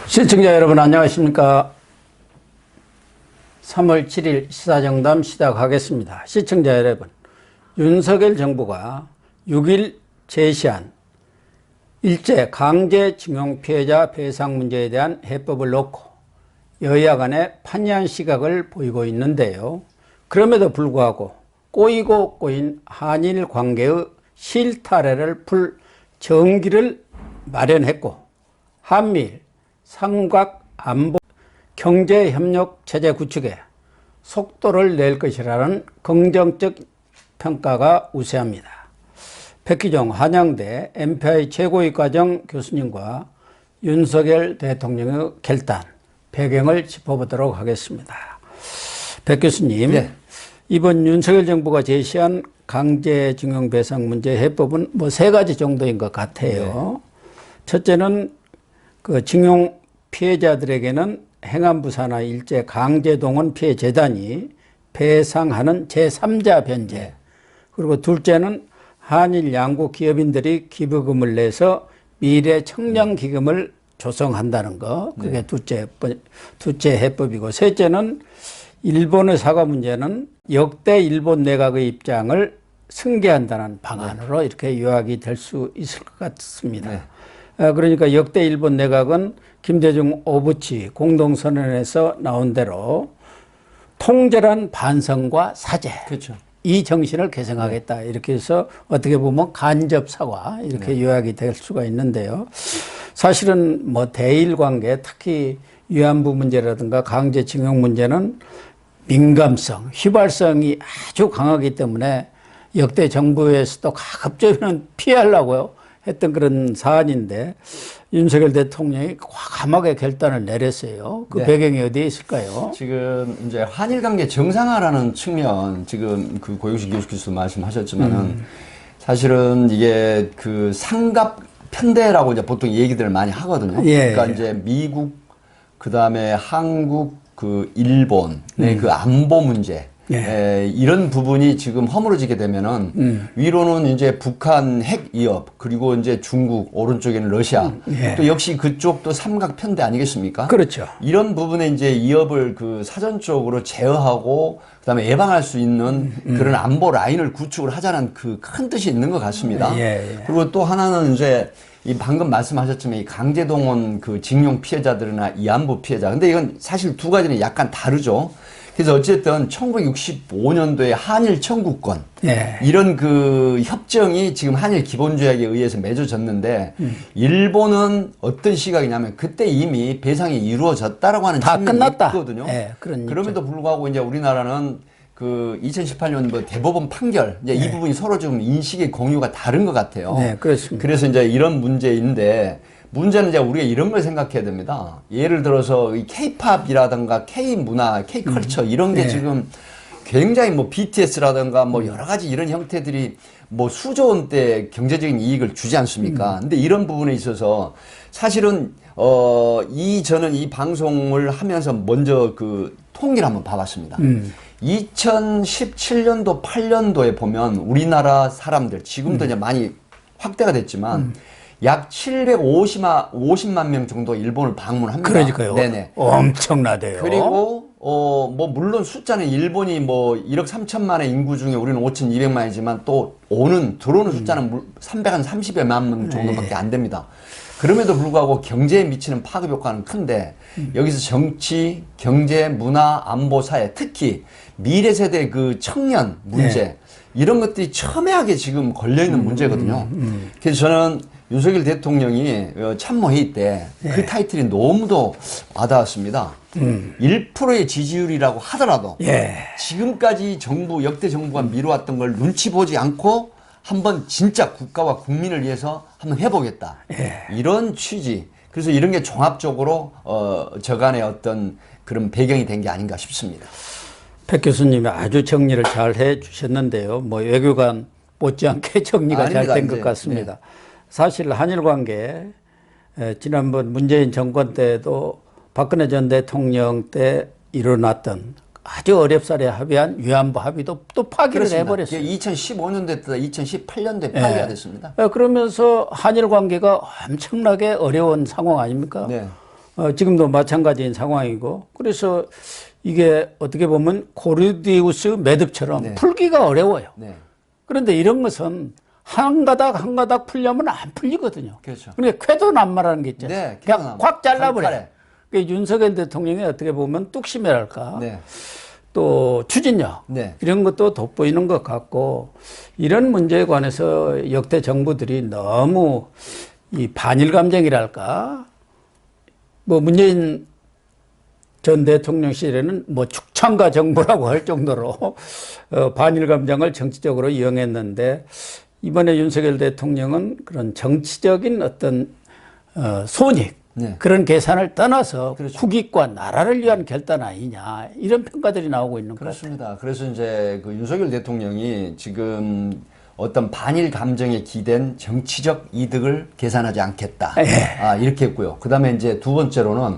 시청자 여러분 안녕하십니까. 3월 7일 시사정담 시작하겠습니다. 시청자 여러분, 윤석열 정부가 6일 제시한 일제 강제징용 피해자 배상 문제에 대한 해법을 놓고 여야 간에 판이한 시각을 보이고 있는데요. 그럼에도 불구하고 꼬이고 꼬인 한일 관계의 실타래를 풀 정기를 마련했고 한미일 삼각 안보 경제협력 체제 구축에 속도를 낼 것이라는 긍정적 평가가 우세합니다. 백희종 한양대 MPI 최고위과정 교수님과 윤석열 대통령의 결단, 배경을 짚어보도록 하겠습니다. 백 교수님, 네. 이번 윤석열 정부가 제시한 강제징용 배상 문제 해법은 뭐 세 가지 정도인 것 같아요. 네. 첫째는 그 징용 피해자들에게는 행안부 산하 일제 강제동원 피해 재단이 배상하는 제3자 변제. 네. 그리고 둘째는 한일 양국 기업인들이 기부금을 내서 미래 청년 기금을 조성한다는 거. 그게 네. 둘째 해법이고, 셋째는 일본의 사과 문제는 역대 일본 내각의 입장을 승계한다는 방안으로 네. 이렇게 요약이 될 수 있을 것 같습니다. 네. 그러니까 역대 일본 내각은 김대중 오부치 공동선언에서 나온 대로 통절한 반성과 사죄. 그렇죠. 이 정신을 계승하겠다. 이렇게 해서 어떻게 보면 간접 사과 이렇게 네. 요약이 될 수가 있는데요. 사실은 뭐 대일 관계, 특히 위안부 문제라든가 강제징용 문제는 민감성, 휘발성이 아주 강하기 때문에 역대 정부에서도 가급적이면 피하려고요. 했던 그런 사안인데 윤석열 대통령이 과감하게 결단을 내렸어요. 그 네. 배경이 어디에 있을까요? 지금 이제 한일 관계 정상화라는 측면, 지금 그 고영식 교수께서 말씀하셨지만은 사실은 이게 그 삼각 편대라고 이제 보통 얘기들을 많이 하거든요. 예. 그러니까 이제 미국, 그 다음에 한국, 그 일본의 그 안보 문제. 예. 이런 부분이 지금 허물어지게 되면은 위로는 이제 북한 핵 위협, 그리고 이제 중국, 오른쪽에는 러시아, 예. 또 역시 그쪽도 삼각 편대 아니겠습니까? 그렇죠. 이런 부분에 이제 위협을 그 사전적으로 제어하고 그다음에 예방할 수 있는 그런 안보 라인을 구축을 하자는 그 큰 뜻이 있는 것 같습니다. 예. 그리고 또 하나는 이제 이 방금 말씀하셨지만 이 강제동원 그 징용 피해자들이나 위안부 피해자. 근데 이건 사실 두 가지는 약간 다르죠. 그래서 어쨌든 1965년도에 한일 청구권 예. 이런 그 협정이 지금 한일 기본조약에 의해서 맺어졌는데 일본은 어떤 시각이냐면 그때 이미 배상이 이루어졌다라고 하는 다 끝났다. 있거든요. 예, 그럼에도 불구하고 이제 우리나라는 그 2018년 뭐 대법원 판결 이제 네. 이 부분이 서로 좀 인식의 공유가 다른 것 같아요. 네, 그렇습니다. 그래서 이제 이런 문제인데 문제는 이제 우리가 이런 걸 생각해야 됩니다. 예를 들어서 이 K-팝이라든가 K-문화, K-컬처 이런 게 네. 지금 굉장히 뭐 BTS라든가 뭐 여러 가지 이런 형태들이 뭐 수조 원대 경제적인 이익을 주지 않습니까? 근데 이런 부분에 있어서 사실은 저는 이 방송을 하면서 먼저 그 통계를 한번 봐봤습니다. 2017년도, 8년도에 보면 우리나라 사람들 지금도 이제 많이 확대가 됐지만 약 750만 명 정도 일본을 방문합니다. 그러니까요. 네네. 엄청나대요. 그리고 뭐 물론 숫자는 일본이 뭐 1억 3천만의 인구 중에 우리는 5,200만이지만 또 들어오는 숫자는 330여만 명 정도밖에 안 됩니다. 그럼에도 불구하고 경제에 미치는 파급 효과는 큰데 여기서 정치, 경제, 문화, 안보, 사회, 특히 미래 세대 그 청년 문제 네. 이런 것들이 첨예하게 지금 걸려있는 문제거든요. 그래서 저는 윤석열 대통령이 참모회의 때 그 타이틀이 너무도 와닿았습니다. 1%의 지지율이라고 하더라도 지금까지 역대 정부가 미뤄왔던 걸 눈치 보지 않고 한번 진짜 국가와 국민을 위해서 한번 해보겠다. 이런 취지. 그래서 이런 게 종합적으로 저간의 어떤 그런 배경이 된 게 아닌가 싶습니다. 백 교수님이 아주 정리를 잘 해주셨는데요. 뭐 외교관 못지않게 정리가 잘 된 것 같습니다. 네. 사실 한일 관계 지난번 문재인 정권 때도 박근혜 전 대통령 때 일어났던 아주 어렵사리 합의한 위안부 합의도 또 파기를 해버렸어요. 2015년도에 2018년도에 파기가 됐습니다. 그러면서 한일 관계가 엄청나게 어려운 상황 아닙니까? 네. 지금도 마찬가지인 상황이고 그래서 이게 어떻게 보면 고르디우스 매듭처럼 네. 풀기가 어려워요. 네. 그런데 이런 것은 한 가닥 한 가닥 풀려면 안 풀리거든요. 그렇죠. 그러니까 쾌도난마라는 게 있잖아요. 네, 그냥 쾌도난. 콱 잘라버려. 칼에. 그러니까 윤석열 대통령이 어떻게 보면 뚝심이랄까. 네. 또 추진력 네. 이런 것도 돋보이는 것 같고 이런 문제에 관해서 역대 정부들이 너무 이 반일 감정이랄까 뭐 문재인 전 대통령 시절에는 뭐 축창가 정부라고 할 정도로 반일 감정을 정치적으로 이용했는데 이번에 윤석열 대통령은 그런 정치적인 어떤 손익 네. 그런 계산을 떠나서 그렇죠. 국익과 나라를 위한 결단 아니냐 이런 평가들이 나오고 있는 것 같아요. 그렇습니다. 그래서 이제 그 윤석열 대통령이 지금 어떤 반일 감정에 기댄 정치적 이득을 계산하지 않겠다. 이렇게 했고요. 그 다음에 이제 두 번째로는,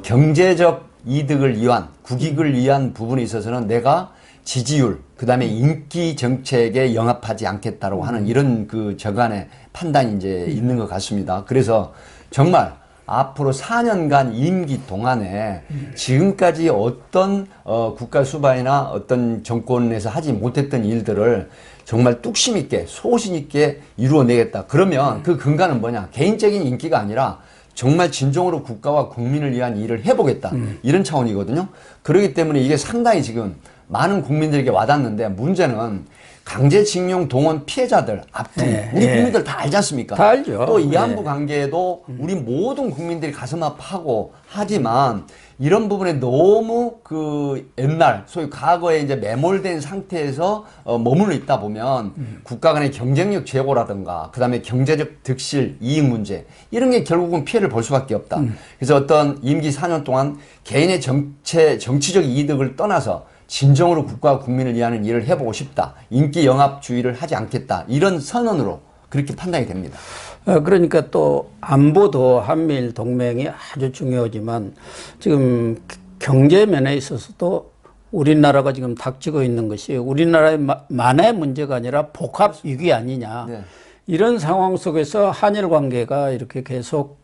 경제적 이득을 위한, 국익을 위한 부분에 있어서는 내가 지지율, 그 다음에 인기 정책에 영합하지 않겠다라고 하는 이런 그 저간의 판단이 이제 있는 것 같습니다. 그래서 정말 앞으로 4년간 임기 동안에 지금까지 어떤 국가 수반이나 어떤 정권에서 하지 못했던 일들을 정말 뚝심 있게 소신 있게 이루어내겠다. 그러면 그 근간은 뭐냐? 개인적인 인기가 아니라 정말 진정으로 국가와 국민을 위한 일을 해보겠다. 이런 차원이거든요. 그렇기 때문에 이게 상당히 지금 많은 국민들에게 와닿는데 문제는 강제징용 동원 피해자들 아픔 우리 국민들 다 알지 않습니까? 다 알죠. 또 위안부 관계도 우리 모든 국민들이 가슴 아파하고 하지만 이런 부분에 너무 그 옛날 소위 과거에 이제 매몰된 상태에서 머물러 있다 보면 국가 간의 경쟁력 제고라든가 그다음에 경제적 득실 이익 문제 이런 게 결국은 피해를 볼 수밖에 없다. 그래서 어떤 임기 4년 동안 개인의 정치적 이득을 떠나서 진정으로 국가와 국민을 위하는 일을 해보고 싶다. 인기 영합주의를 하지 않겠다. 이런 선언으로 그렇게 판단이 됩니다. 그러니까 또 안보도 한미일 동맹이 아주 중요하지만 지금 경제 면에 있어서도 우리나라가 지금 닥치고 있는 것이 우리나라의 만의 문제가 아니라 복합 위기 아니냐. 네. 이런 상황 속에서 한일 관계가 이렇게 계속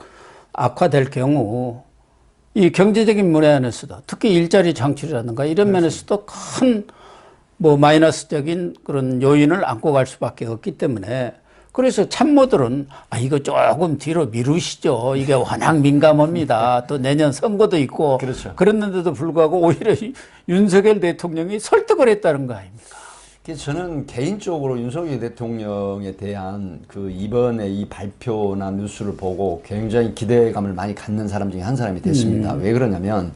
악화될 경우 이 경제적인 면에서도 특히 일자리 창출이라든가 이런 면에서도 큰 뭐 마이너스적인 그런 요인을 안고 갈 수밖에 없기 때문에 그래서 참모들은 이거 조금 뒤로 미루시죠. 이게 워낙 민감합니다. 또 내년 선거도 있고 그렇죠. 그랬는데도 불구하고 오히려 윤석열 대통령이 설득을 했다는 거 아닙니까? 저는 개인적으로 윤석열 대통령에 대한 그 이번에 이 발표나 뉴스를 보고 굉장히 기대감을 많이 갖는 사람 중에 한 사람이 됐습니다. 왜 그러냐면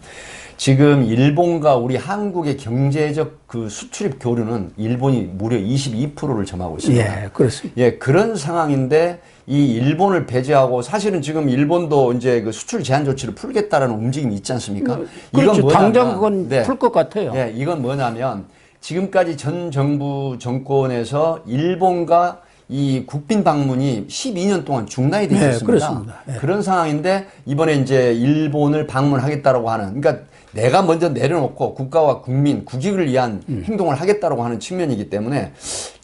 지금 일본과 우리 한국의 경제적 그 수출입 교류는 일본이 무려 22%를 점하고 있습니다. 예, 그렇습니다. 예, 그런 상황인데 이 일본을 배제하고 사실은 지금 일본도 이제 그 수출 제한 조치를 풀겠다라는 움직임이 있지 않습니까? 그렇죠. 뭐냐면, 당장 그건 네. 풀 것 같아요. 예, 이건 뭐냐면 지금까지 전 정부 정권에서 일본과 이 국빈 방문이 12년 동안 중단이 되어 있었습니다. 그렇습니다. 그런 상황인데 이번에 이제 일본을 방문하겠다라고 하는 그러니까 내가 먼저 내려놓고 국가와 국민, 국익을 위한 행동을 하겠다라고 하는 측면이기 때문에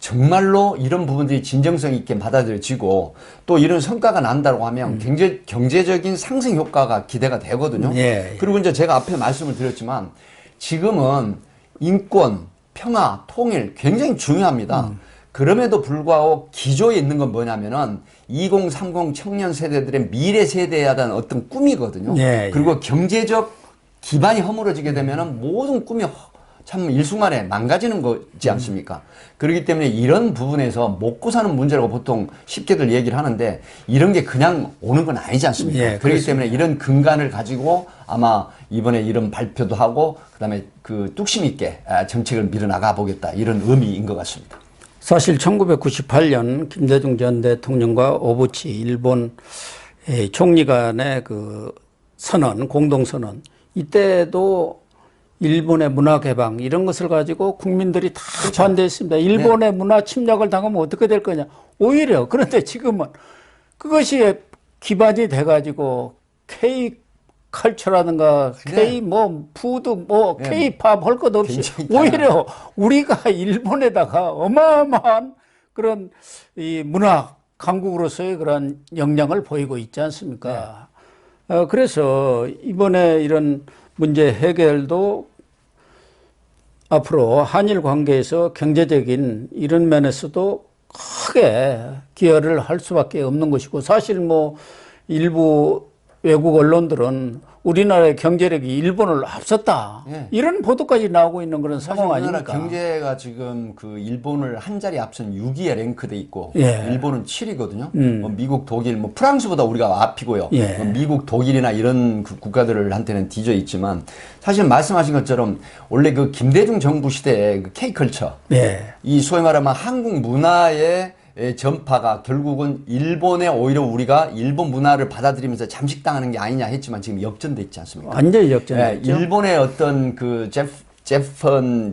정말로 이런 부분들이 진정성 있게 받아들여지고 또 이런 성과가 난다고 하면 경제적인 상승 효과가 기대가 되거든요. 그리고 이제 제가 앞에 말씀을 드렸지만 지금은 인권, 평화, 통일 굉장히 중요합니다. 그럼에도 불구하고 기조에 있는 건 뭐냐면은 2030 청년 세대들의 미래 세대에 대한 어떤 꿈이거든요. 그리고 경제적 기반이 허물어지게 되면은 모든 꿈이 참 일순간에 망가지는 거지 않습니까? 그렇기 때문에 이런 부분에서 먹고 사는 문제라고 보통 쉽게들 얘기를 하는데 이런 게 그냥 오는 건 아니지 않습니까? 그렇기 때문에 이런 근간을 가지고 아마 이번에 이런 발표도 하고 그다음에 그 뚝심 있게 정책을 밀어나가 보겠다 이런 의미인 것 같습니다. 사실 1998년 김대중 전 대통령과 오부치 일본 총리 간의 그 선언, 공동선언 이때도 일본의 문화 개방 이런 것을 가지고 국민들이 다 반대했습니다. 일본의 문화 침략을 당하면 어떻게 될 거냐. 오히려 그런데 지금은 그것이 기반이 돼가지고 K 컬처라든가 K 뭐 푸드 뭐 K-팝 할 것 없이 오히려 우리가 일본에다가 어마어마한 그런 이 문화 강국으로서의 그런 역량을 보이고 있지 않습니까? 그래서 이번에 이런 문제 해결도 앞으로 한일 관계에서 경제적인 이런 면에서도 크게 기여를 할 수밖에 없는 것이고, 사실 뭐 일부 외국 언론들은 우리나라의 경제력이 일본을 앞섰다, 예. 이런 보도까지 나오고 있는 그런 사실 상황 우리나라 아닙니까? 경제가 지금 그 일본을 한 자리 앞선 6위에 랭크돼 있고, 예. 일본은 7위거든요. 뭐 미국, 독일, 뭐 프랑스보다 우리가 앞이고요. 예. 뭐 미국, 독일이나 이런 그 국가들한테는 뒤져 있지만, 사실 말씀하신 것처럼 원래 그 김대중 정부 시대의 그 K컬처, 예. 이 소위 말하면 한국 문화의 전파가 결국은 일본에 오히려 우리가 일본 문화를 받아들이면서 잠식당하는 게 아니냐 했지만 지금 역전돼 있지 않습니까? 완전히 역전됐죠. 일본의 어떤 그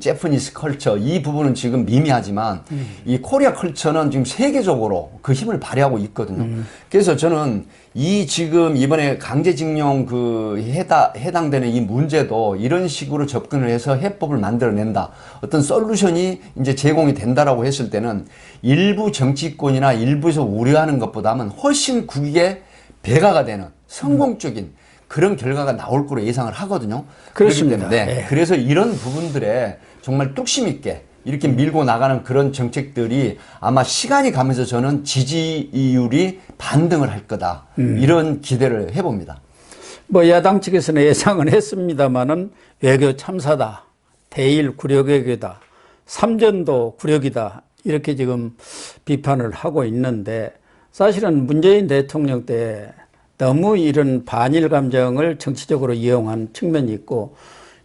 제퍼니스 컬처 이 부분은 지금 미미하지만 이 코리아 컬처는 지금 세계적으로 그 힘을 발휘하고 있거든요. 그래서 저는 이 지금 이번에 강제징용 그 해당되는 이 문제도 이런 식으로 접근을 해서 해법을 만들어낸다. 어떤 솔루션이 이제 제공이 된다라고 했을 때는 일부 정치권이나 일부에서 우려하는 것보다는 훨씬 국익에 배가가 되는 성공적인 그런 결과가 나올 거로 예상을 하거든요. 그렇습니다. 그렇기 때문에 예. 그래서 이런 부분들에 정말 뚝심 있게 이렇게 밀고 나가는 그런 정책들이 아마 시간이 가면서 저는 지지율이 반등을 할 거다. 이런 기대를 해봅니다. 뭐 야당 측에서는 예상은 했습니다마는 외교 참사다, 대일 굴욕 외교다, 삼전도 굴욕이다, 이렇게 지금 비판을 하고 있는데, 사실은 문재인 대통령 때 너무 이런 반일 감정을 정치적으로 이용한 측면이 있고,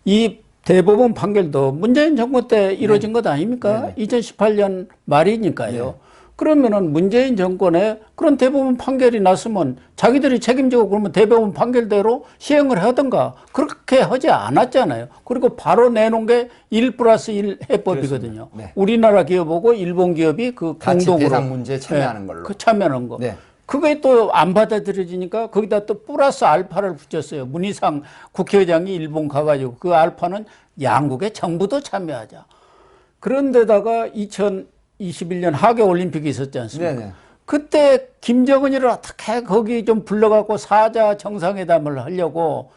이 대법원 판결도 문재인 정부 때 이루어진 것 아닙니까? 2018년 말이니까요. 그러면은 문재인 정권에 그런 대법원 판결이 났으면 자기들이 책임지고 그러면 대법원 판결대로 시행을 하든가, 그렇게 하지 않았잖아요. 그리고 바로 내놓은 게 1+1 해법이거든요. 네. 우리나라 기업하고 일본 기업이 그 같이 공동으로 배상 문제에 참여하는 걸로. 그 참여하는 거. 네. 그게 또 안 받아들여지니까 거기다 또 플러스 알파를 붙였어요. 문희상 국회의장이 일본 가가지고 그 알파는 양국의 정부도 참여하자. 그런데다가 2021년 하계 올림픽이 있었지 않습니까? 네네. 그때 김정은이를 어떻게 거기 좀 불러갖고 사자 정상회담을 하려고,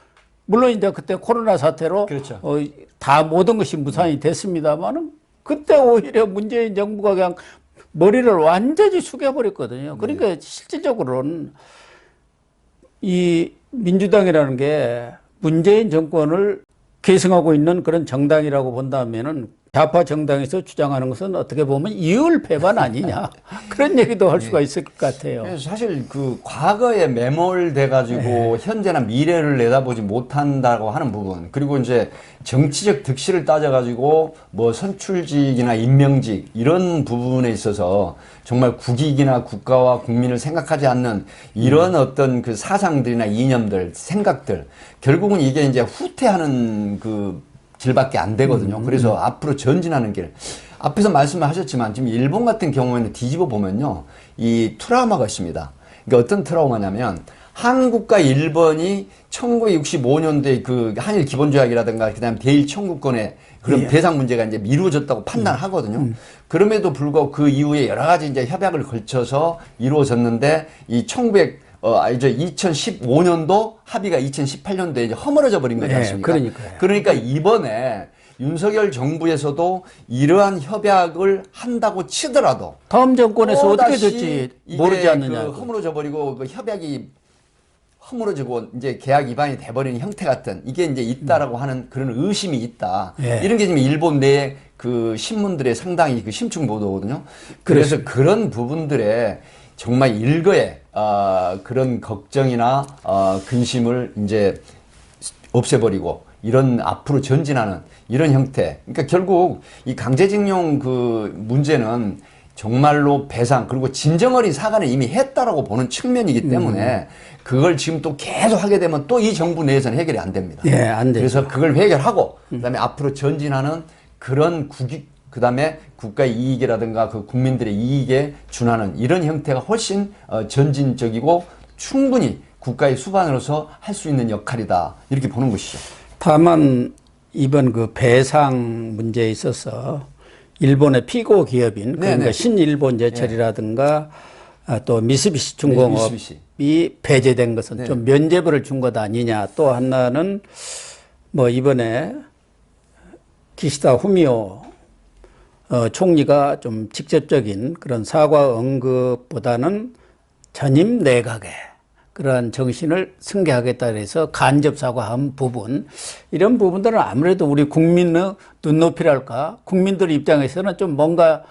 물론 이제 그때 코로나 사태로 그렇죠. 다 모든 것이 무산이 됐습니다만은, 그때 오히려 문재인 정부가 그냥 머리를 완전히 숙여버렸거든요. 그러니까 실질적으로는 이 민주당이라는 게 문재인 정권을 계승하고 있는 그런 정당이라고 본다면은, 좌파 정당에서 주장하는 것은 어떻게 보면 이율 배반 아니냐, 그런 얘기도 할 수가 있을 것 같아요. 그래서 사실 그 과거에 매몰돼 가지고 현재나 미래를 내다보지 못한다고 하는 부분, 그리고 이제 정치적 득실을 따져 가지고 뭐 선출직이나 임명직 이런 부분에 있어서 정말 국익이나 국가와 국민을 생각하지 않는 이런 어떤 그 사상들이나 이념들, 생각들, 결국은 이게 이제 후퇴하는 그 길밖에 안 되거든요. 그래서 앞으로 전진하는 길. 앞에서 말씀을 하셨지만 지금 일본 같은 경우에는 뒤집어 보면요, 이 트라우마가 있습니다. 그러니까 어떤 트라우마냐면, 한국과 일본이 1965년도에 그 한일 기본조약이라든가 그다음 대일 청구권의 그런 배상 문제가 이제 미루어졌다고 판단하거든요. 그럼에도 불구하고 그 이후에 여러 가지 이제 협약을 걸쳐서 이루어졌는데, 이 2015년도 합의가 2018년도에 이제 허물어져 버린 거지 않습니까? 그러니까요. 그러니까 이번에 윤석열 정부에서도 이러한 협약을 한다고 치더라도 다음 정권에서 어떻게 또다시 될지 이게 모르지 않느냐. 그 허물어져 버리고 그 협약이 허물어지고 이제 계약 위반이 돼버리는 형태 같은 이게 이제 있다라고 하는 그런 의심이 있다. 예. 이런 게 지금 일본 내 그 신문들의 상당히 그 심층 보도거든요. 그래서 그런 부분들에 정말 일거에 그런 걱정이나 근심을 이제 없애버리고 이런 앞으로 전진하는 이런 형태. 그러니까 결국 이 강제징용 그 문제는 정말로 배상 그리고 진정어린 사과는 이미 했다라고 보는 측면이기 때문에 그걸 지금 또 계속 하게 되면 또 이 정부 내에서는 해결이 안 됩니다. 예, 안 되죠. 그래서 그걸 해결하고 그다음에 앞으로 전진하는 그런 국익, 그다음에 국가의 이익이라든가 그 국민들의 이익에 준하는 이런 형태가 훨씬 전진적이고 충분히 국가의 수반으로서 할 수 있는 역할이다, 이렇게 보는 것이죠. 다만 이번 그 배상 문제에 있어서 일본의 피고 기업인, 그러니까 네네. 신일본제철이라든가 또 미쓰비시 중공업, 미쓰비시. 배제된 것은 좀 면죄부를 준 것 아니냐. 또 하나는 뭐 이번에 기시다 후미오 총리가 좀 직접적인 그런 사과 언급보다는 전임 내각의 그러한 정신을 승계하겠다 그래서 간접 사과한 부분, 이런 부분들은 아무래도 우리 국민의 눈높이랄까, 국민들 입장에서는 좀 뭔가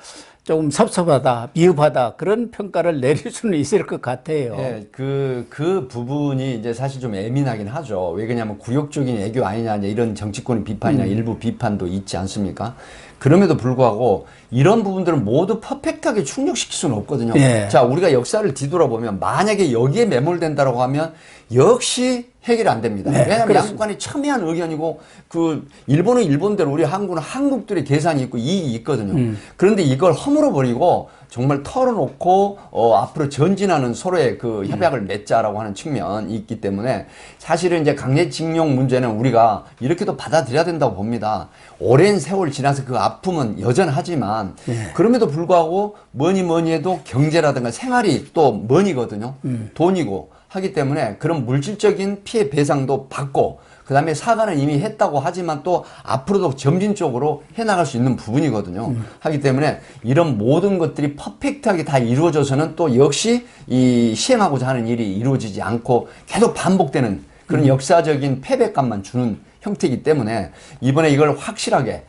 조금 섭섭하다, 미흡하다, 그런 평가를 내릴 수는 있을 것 같아요. 예, 그 부분이 이제 사실 좀 예민하긴 하죠. 왜 그러냐면 굴욕적인 애교 아니냐, 이제 이런 정치권의 비판이나 일부 비판도 있지 않습니까? 그럼에도 불구하고 이런 부분들은 모두 퍼펙트하게 충족시킬 수는 없거든요. 예. 자, 우리가 역사를 뒤돌아보면 만약에 여기에 매몰된다라고 하면 역시 해결이 안 됩니다. 네, 왜냐하면 그렇습니다. 양국간이 첨예한 의견이고 그 일본은 일본대로 우리 한국은 한국들의 계산이 있고 이익이 있거든요. 그런데 이걸 허물어 버리고 정말 털어놓고 앞으로 전진하는 서로의 그 협약을 맺자라고 하는 측면이 있기 때문에 사실은 이제 강제징용 문제는 우리가 이렇게도 받아들여야 된다고 봅니다. 오랜 세월 지나서 그 아픔은 여전하지만 그럼에도 불구하고 뭐니 해도 경제라든가 생활이 또 money거든요. 돈이고 하기 때문에 그런 물질적인 피해 배상도 받고 그다음에 사과는 이미 했다고 하지만 또 앞으로도 점진적으로 해나갈 수 있는 부분이거든요. 하기 때문에 이런 모든 것들이 퍼펙트하게 다 이루어져서는 또 역시 이 시행하고자 하는 일이 이루어지지 않고 계속 반복되는 그런 역사적인 패배감만 주는 형태이기 때문에 이번에 이걸 확실하게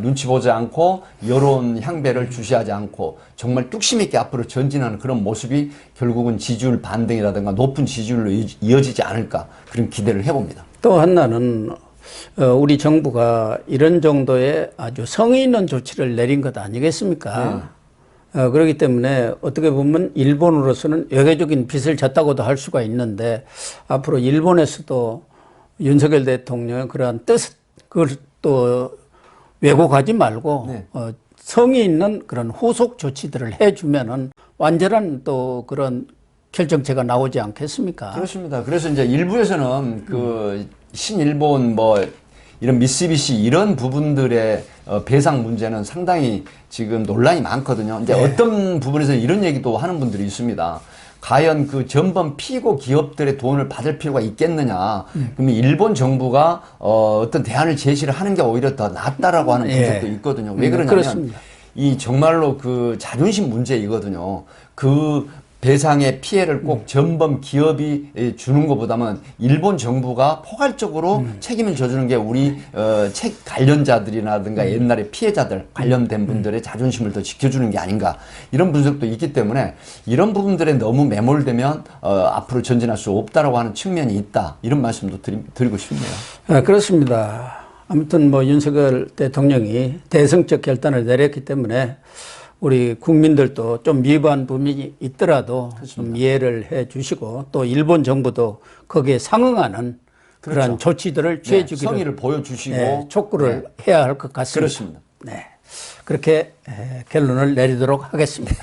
눈치 보지 않고 여론 향배를 주시하지 않고 정말 뚝심 있게 앞으로 전진하는 그런 모습이 결국은 지지율 반등이라든가 높은 지지율로 이어지지 않을까 그런 기대를 해봅니다. 또 하나는 우리 정부가 이런 정도의 아주 성의 있는 조치를 내린 것 아니겠습니까? 그렇기 때문에 어떻게 보면 일본으로서는 외교적인 빚을 졌다고도 할 수가 있는데 앞으로 일본에서도 윤석열 대통령의 그러한 뜻, 그걸 또 왜곡하지 말고 성의 있는 그런 후속 조치들을 해주면은 완전한 또 그런 결정체가 나오지 않겠습니까? 그렇습니다. 그래서 이제 일부에서는 그 신일본 뭐 이런 미쓰비시 이런 부분들의 배상 문제는 상당히 지금 논란이 많거든요. 이제 어떤 부분에서 이런 얘기도 하는 분들이 있습니다. 과연 그 전범 피고 기업들의 돈을 받을 필요가 있겠느냐. 그러면 일본 정부가 어떤 대안을 제시를 하는 게 오히려 더 낫다라고 하는 분석도 있거든요. 왜 그러냐면 그렇습니다. 이 정말로 그 자존심 문제이거든요. 그 배상의 피해를 꼭 전범 기업이 주는 것보다는 일본 정부가 포괄적으로 책임을 져주는 게 우리 책 관련자들이라든가 옛날에 피해자들 관련된 분들의 자존심을 더 지켜주는 게 아닌가 이런 분석도 있기 때문에 이런 부분들에 너무 매몰되면 앞으로 전진할 수 없다라고 하는 측면이 있다 이런 말씀도 드리고 싶네요. 그렇습니다. 아무튼 뭐 윤석열 대통령이 대승적 결단을 내렸기 때문에 우리 국민들도 좀 미흡한 부분이 있더라도 좀 이해를 해 주시고 또 일본 정부도 거기에 상응하는 그런 조치들을 취해 주기를 성의를 보여주시고 촉구를 해야 할 것 같습니다. 그렇습니다. 네. 그렇게 결론을 내리도록 하겠습니다.